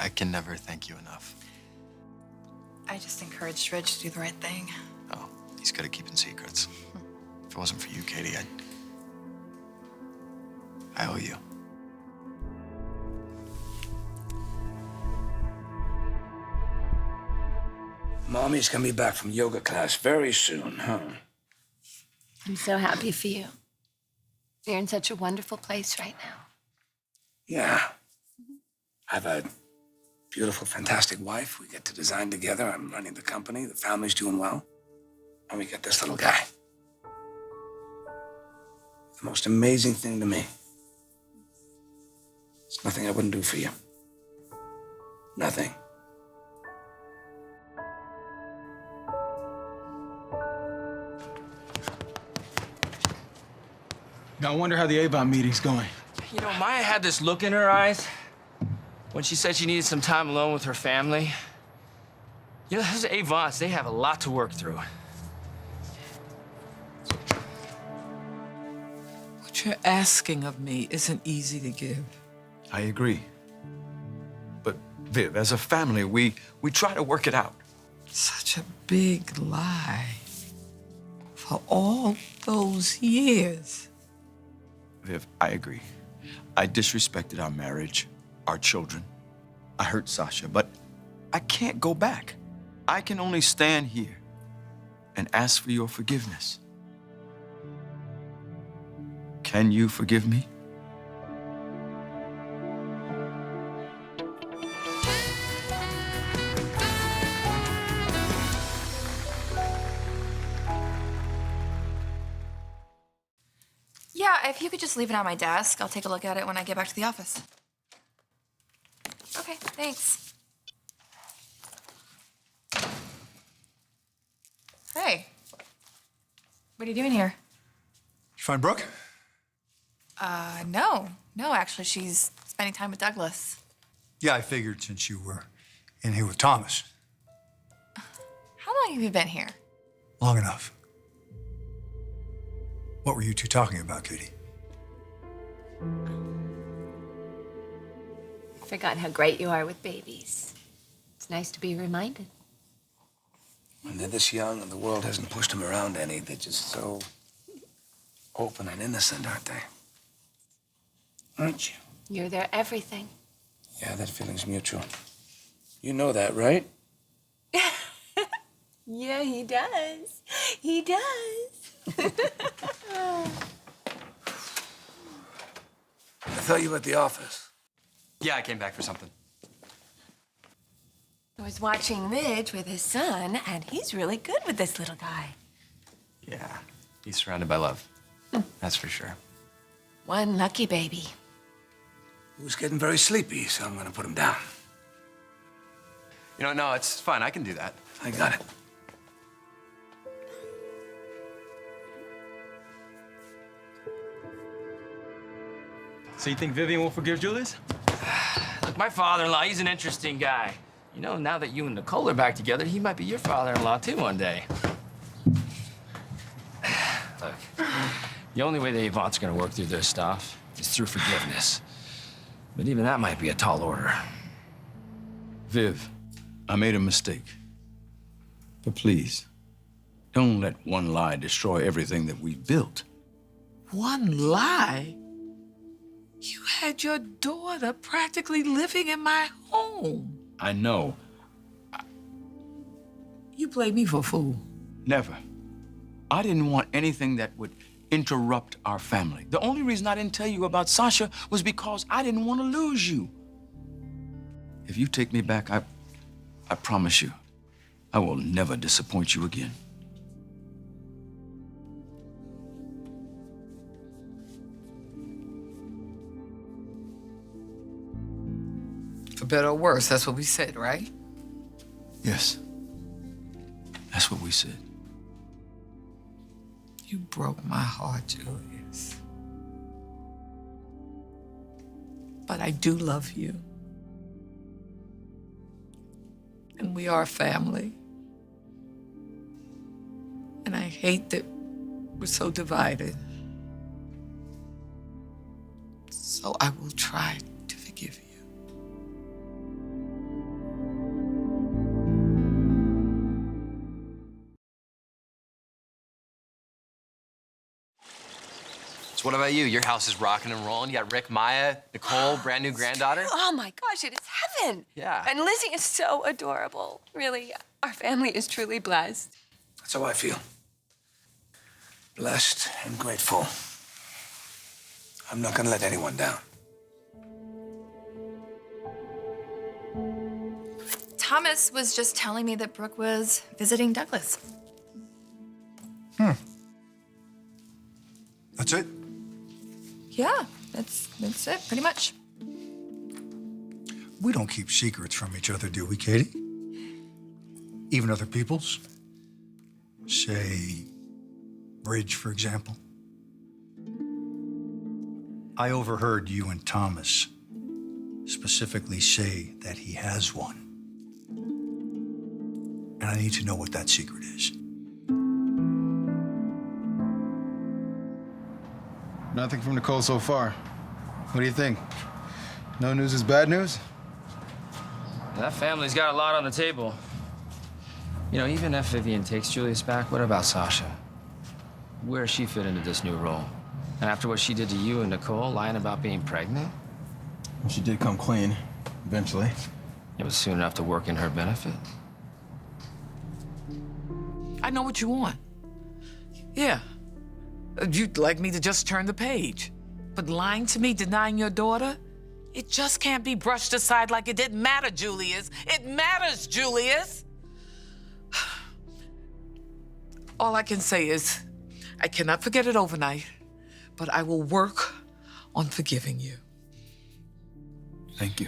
I can never thank you enough. I just encouraged Ridge to do the right thing. Oh, he's good at keeping secrets. If it wasn't for you, Katie, I owe you. Mommy's gonna be back from yoga class very soon, huh? I'm so happy for you. You're in such a wonderful place right now. Yeah. I have a beautiful, fantastic wife. We get to design together. I'm running the company. The family's doing well. And we get this little guy. The most amazing thing to me. It's nothing I wouldn't do for you. Nothing. Now, I wonder how the Avon meeting's going. You know, Maya had this look in her eyes when she said she needed some time alone with her family. You know, those Avons, they have a lot to work through. What you're asking of me isn't easy to give. I agree. But, Viv, as a family, we try to work it out. Such a big lie. For all those years. Viv, I agree. I disrespected our marriage, our children. I hurt Sasha, but I can't go back. I can only stand here and ask for your forgiveness. Can you forgive me? Yeah, if you could just leave it on my desk, I'll take a look at it when I get back to the office. Okay, thanks. Hey, what are you doing here? You find Brooke? No, actually, she's spending time with Douglas. Yeah, I figured since you were in here with Thomas. How long have you been here? Long enough. What were you two talking about, Katie? Forgotten how great you are with babies. It's nice to be reminded. When they're this young and the world hasn't pushed them around any, they're just so open and innocent, aren't they? Aren't you? You're their everything. Yeah, that feeling's mutual. You know that, right? Yeah, he does. He does. I thought you were at the office. Yeah, I came back for something. I was watching Ridge with his son, and he's really good with this little guy. Yeah, he's surrounded by love. That's for sure. One lucky baby. He was getting very sleepy, so I'm gonna put him down. You know, no, it's fine. I can do that. I got it. So you think Vivian will forgive Julius? Look, my father-in-law, he's an interesting guy. You know, now that you and Nicole are back together, he might be your father-in-law too one day. Look, the only way the Avants are gonna work through their stuff is through forgiveness. But even that might be a tall order. Viv, I made a mistake. But please, don't let one lie destroy everything that we've built. One lie? You had your daughter practically living in my home. I know. You play me for a fool. Never. I didn't want anything that would interrupt our family. The only reason I didn't tell you about Sasha was because I didn't want to lose you. If you take me back, I promise you, I will never disappoint you again. For better or worse, that's what we said, right? Yes. That's what we said. You broke my heart, Julius. But I do love you. And we are family. And I hate that we're so divided. So I will try to forgive you. What about you? Your house is rocking and rolling. You got Rick, Maya, Nicole, brand new granddaughter. Oh my gosh, it is heaven. Yeah. And Lizzie is so adorable. Really, our family is truly blessed. That's how I feel. Blessed and grateful. I'm not gonna let anyone down. Thomas was just telling me that Brooke was visiting Douglas. That's it? Yeah, that's it, pretty much. We don't keep secrets from each other, do we, Katie? Even other people's? Say, bridge, for example. I overheard you and Thomas specifically say that he has one. And I need to know what that secret is. Nothing from Nicole so far. What do you think? No news is bad news? That family's got a lot on the table. You know, even if Vivian takes Julius back, what about Sasha? Where does she fit into this new role? And after what she did to you and Nicole, lying about being pregnant? Well, she did come clean, eventually. It was soon enough to work in her benefit. I know what you want. Yeah. You'd like me to just turn the page. But lying to me, denying your daughter, it just can't be brushed aside like it didn't matter, Julius. It matters, Julius. All I can say is, I cannot forget it overnight, but I will work on forgiving you. Thank you.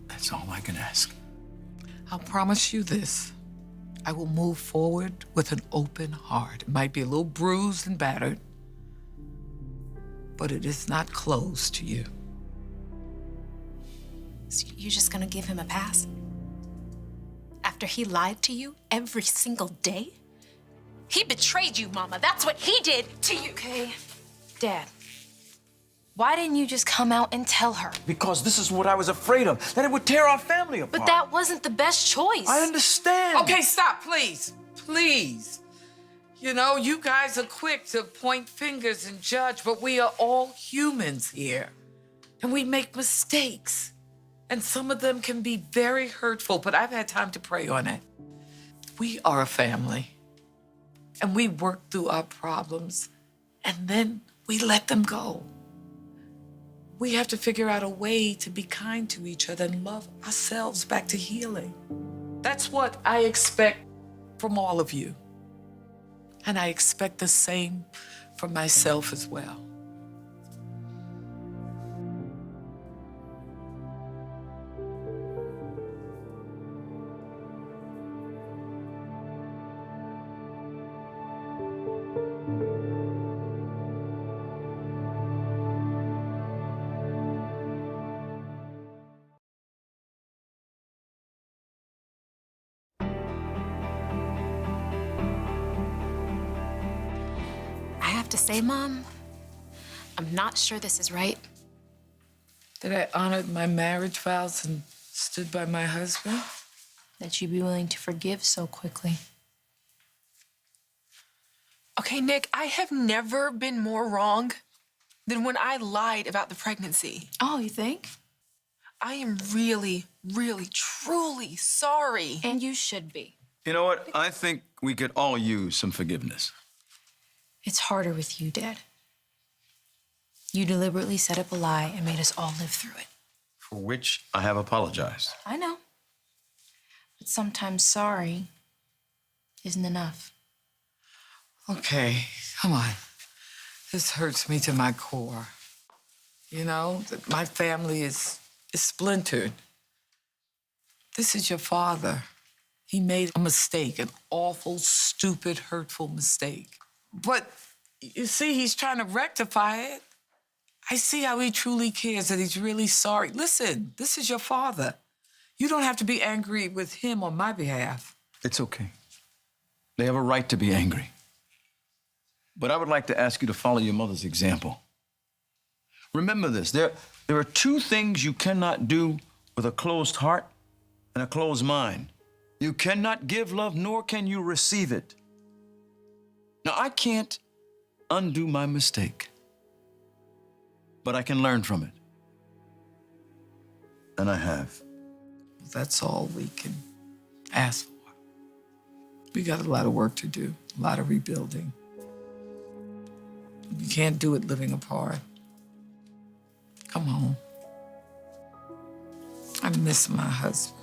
That's all I can ask. I'll promise you this. I will move forward with an open heart. It might be a little bruised and battered, but it is not closed to you. So you're just gonna give him a pass? After he lied to you every single day? He betrayed you, Mama. That's what he did to you. Okay, Dad. Why didn't you just come out and tell her? Because this is what I was afraid of, that it would tear our family apart. But that wasn't the best choice. I understand. Okay, stop, please. Please. You know, you guys are quick to point fingers and judge, but we are all humans here. And we make mistakes. And some of them can be very hurtful, but I've had time to pray on it. We are a family. And we work through our problems, and then we let them go. We have to figure out a way to be kind to each other and love ourselves back to healing. That's what I expect from all of you. And I expect the same from myself as well. I have to say, Mom, I'm not sure this is right. That I honored my marriage vows and stood by my husband? That you'd be willing to forgive so quickly. Okay, Nick, I have never been more wrong than when I lied about the pregnancy. Oh, you think? I am really, really, truly sorry. And you should be. You know what? I think we could all use some forgiveness. It's harder with you, Dad. You deliberately set up a lie and made us all live through it. For which I have apologized. I know. But sometimes sorry isn't enough. Okay, come on. This hurts me to my core. You know, that my family is splintered. This is your father. He made a mistake, an awful, stupid, hurtful mistake. But you see, he's trying to rectify it. I see how he truly cares, that he's really sorry. Listen, this is your father. You don't have to be angry with him on my behalf. It's okay. They have a right to be angry. But I would like to ask you to follow your mother's example. Remember this, there are two things you cannot do with a closed heart and a closed mind. You cannot give love, nor can you receive it. Now, I can't undo my mistake. But I can learn from it. And I have. That's all we can ask for. We got a lot of work to do, a lot of rebuilding. You can't do it living apart. Come home. I miss my husband.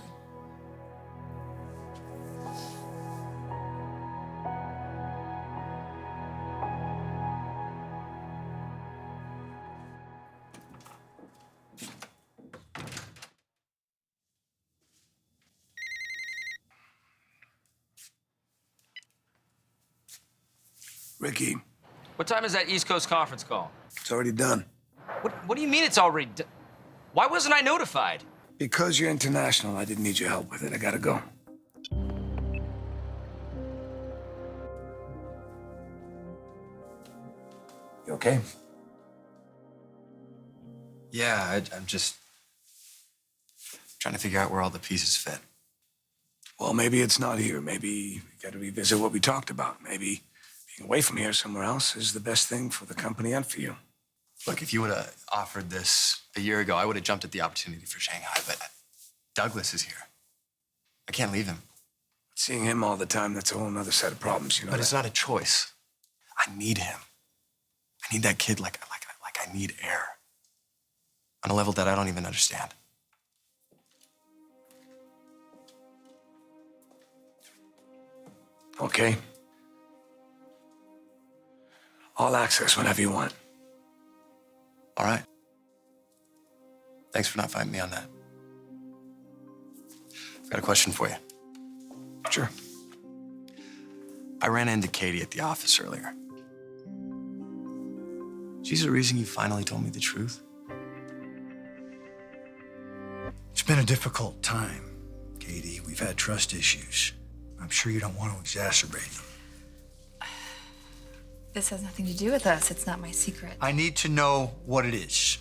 Ricky, What time is that East Coast conference call? it's already done. What do you mean it's already done? Why wasn't I notified? Because you're international, I didn't need your help with it. I gotta go. You okay? Yeah, I'm just trying to figure out where all the pieces fit. Well, maybe it's not here. Maybe we gotta revisit what we talked about. Maybe being away from here somewhere else is the best thing for the company and for you. Look, if you would have offered this a year ago, I would have jumped at the opportunity for Shanghai, but Douglas is here. I can't leave him. Seeing him all the time, that's a whole nother set of problems, you know. But it's not a choice. I need him. I need that kid like I need air. On a level that I don't even understand. Okay. All access whenever you want. All right. Thanks for not fighting me on that. I've got a question for you. Sure. I ran into Katie at the office earlier. She's the reason you finally told me the truth? It's been a difficult time, Katie. We've had trust issues. I'm sure you don't want to exacerbate them. This has nothing to do with us. It's not my secret. I need to know what it is.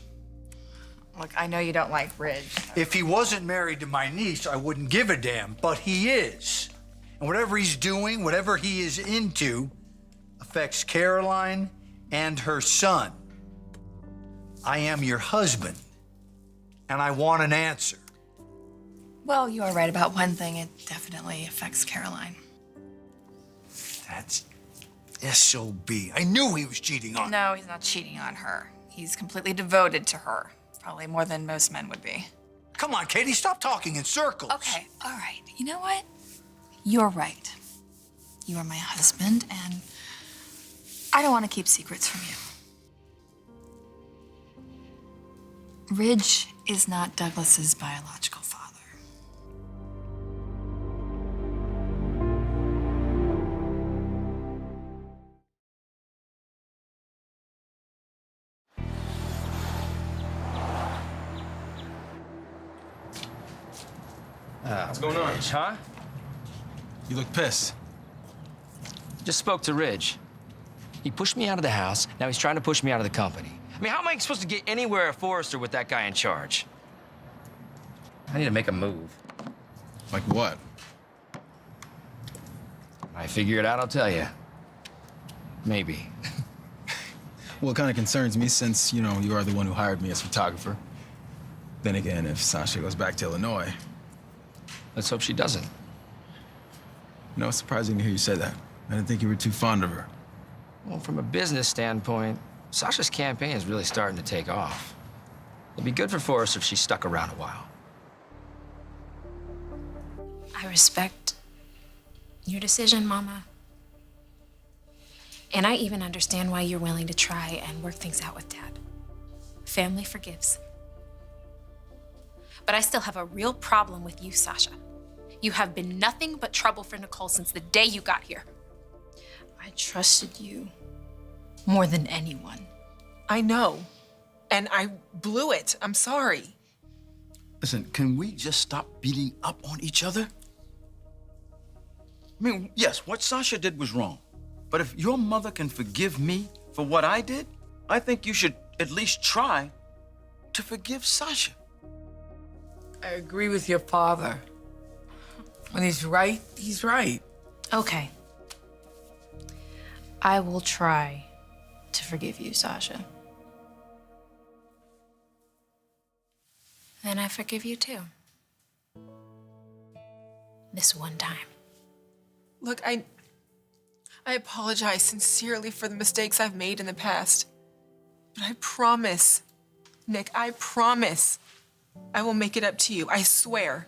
Look, I know you don't like Ridge. If he wasn't married to my niece, I wouldn't give a damn, but he is. And whatever he's doing, whatever he is into, affects Caroline and her son. I am your husband, and I want an answer. Well, you are right about one thing. It definitely affects Caroline. That's SOB. I knew he was cheating on her. No, he's not cheating on her. He's completely devoted to her. Probably more than most men would be. Come on, Katie, stop talking in circles. Okay, all right. You know what? You're right. You are my husband, and I don't want to keep secrets from you. Ridge is not Douglas's biological father. What's going on? Ridge, huh? You look pissed. Just spoke to Ridge. He pushed me out of the house. Now he's trying to push me out of the company. I mean, how am I supposed to get anywhere at Forrester with that guy in charge? I need to make a move. Like what? I figure it out, I'll tell you. Maybe. Well, it kind of concerns me since, you know, you are the one who hired me as photographer. Then again, if Sasha goes back to Illinois... Let's hope she doesn't. You know, it's surprising to hear you say that. I didn't think you were too fond of her. Well, from a business standpoint, Sasha's campaign is really starting to take off. It'd be good for Forrester if she stuck around a while. I respect your decision, Mama. And I even understand why you're willing to try and work things out with Dad. Family forgives. But I still have a real problem with you, Sasha. You have been nothing but trouble for Nicole since the day you got here. I trusted you more than anyone. I know. And I blew it. I'm sorry. Listen, can we just stop beating up on each other? I mean, yes, what Sasha did was wrong. But if your mother can forgive me for what I did, I think you should at least try to forgive Sasha. I agree with your father. When he's right, he's right. Okay. I will try forgive you, Sasha. Then I forgive you too. This one time. Look, I apologize sincerely for the mistakes I've made in the past. But I promise, Nick, I promise I will make it up to you. I swear.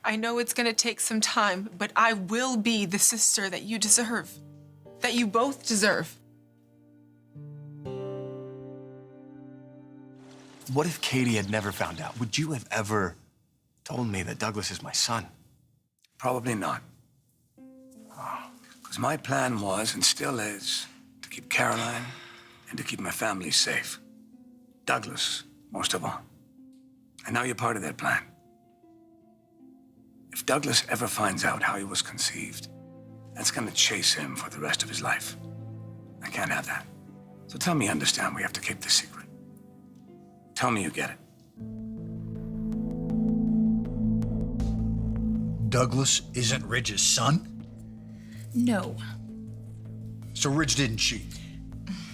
I know it's gonna take some time, but I will be the sister that you deserve, that you both deserve. What if Katie had never found out? Would you have ever told me that Douglas is my son? Probably not. Because my plan was, and still is, to keep Caroline and to keep my family safe. Douglas, most of all. And now you're part of that plan. If Douglas ever finds out how he was conceived, that's gonna chase him for the rest of his life. I can't have that. So tell me you understand we have to keep this secret. Tell me you get it. Douglas isn't Ridge's son? No. So Ridge didn't cheat?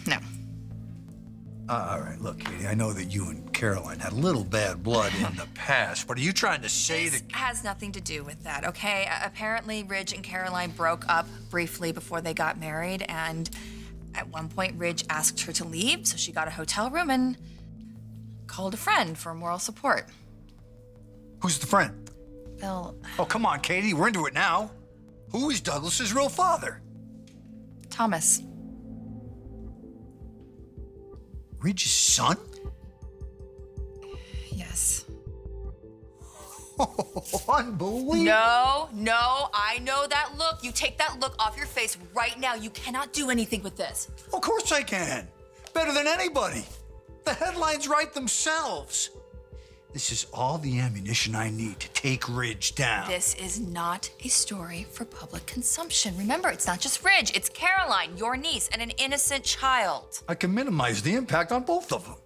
No. All right, look, Katie, I know that you and Caroline had a little bad blood in the past, but are you trying to say This that... has nothing to do with that, okay? Apparently, Ridge and Caroline broke up briefly before they got married, and at one point, Ridge asked her to leave, so she got a hotel room and called a friend for moral support. Who's the friend? Bill. Oh, come on, Katie, we're into it now. Who is Douglas's real father? Thomas. Ridge's son? Yes. Unbelievable. No, I know that look. You take that look off your face right now. You cannot do anything with this. Of course I can. Better than anybody. The headlines write themselves. This is all the ammunition I need to take Ridge down. This is not a story for public consumption. Remember, it's not just Ridge, it's Caroline, your niece, and an innocent child. I can minimize the impact on both of them.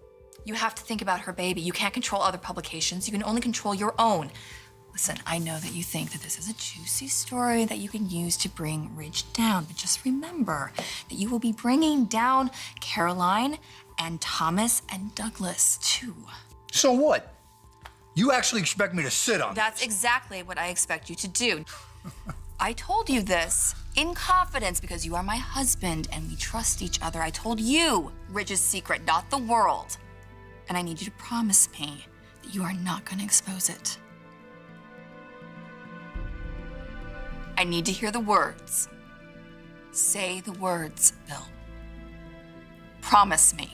You have to think about her baby. You can't control other publications. You can only control your own. Listen, I know that you think that this is a juicy story that you can use to bring Ridge down, but just remember that you will be bringing down Caroline and Thomas and Douglas, too. So what? You actually expect me to sit on That's exactly what I expect you to do. I told you this in confidence because you are my husband and we trust each other. I told you Ridge's secret, not the world. And I need you to promise me that you are not going to expose it. I need to hear the words. Say the words, Bill. Promise me.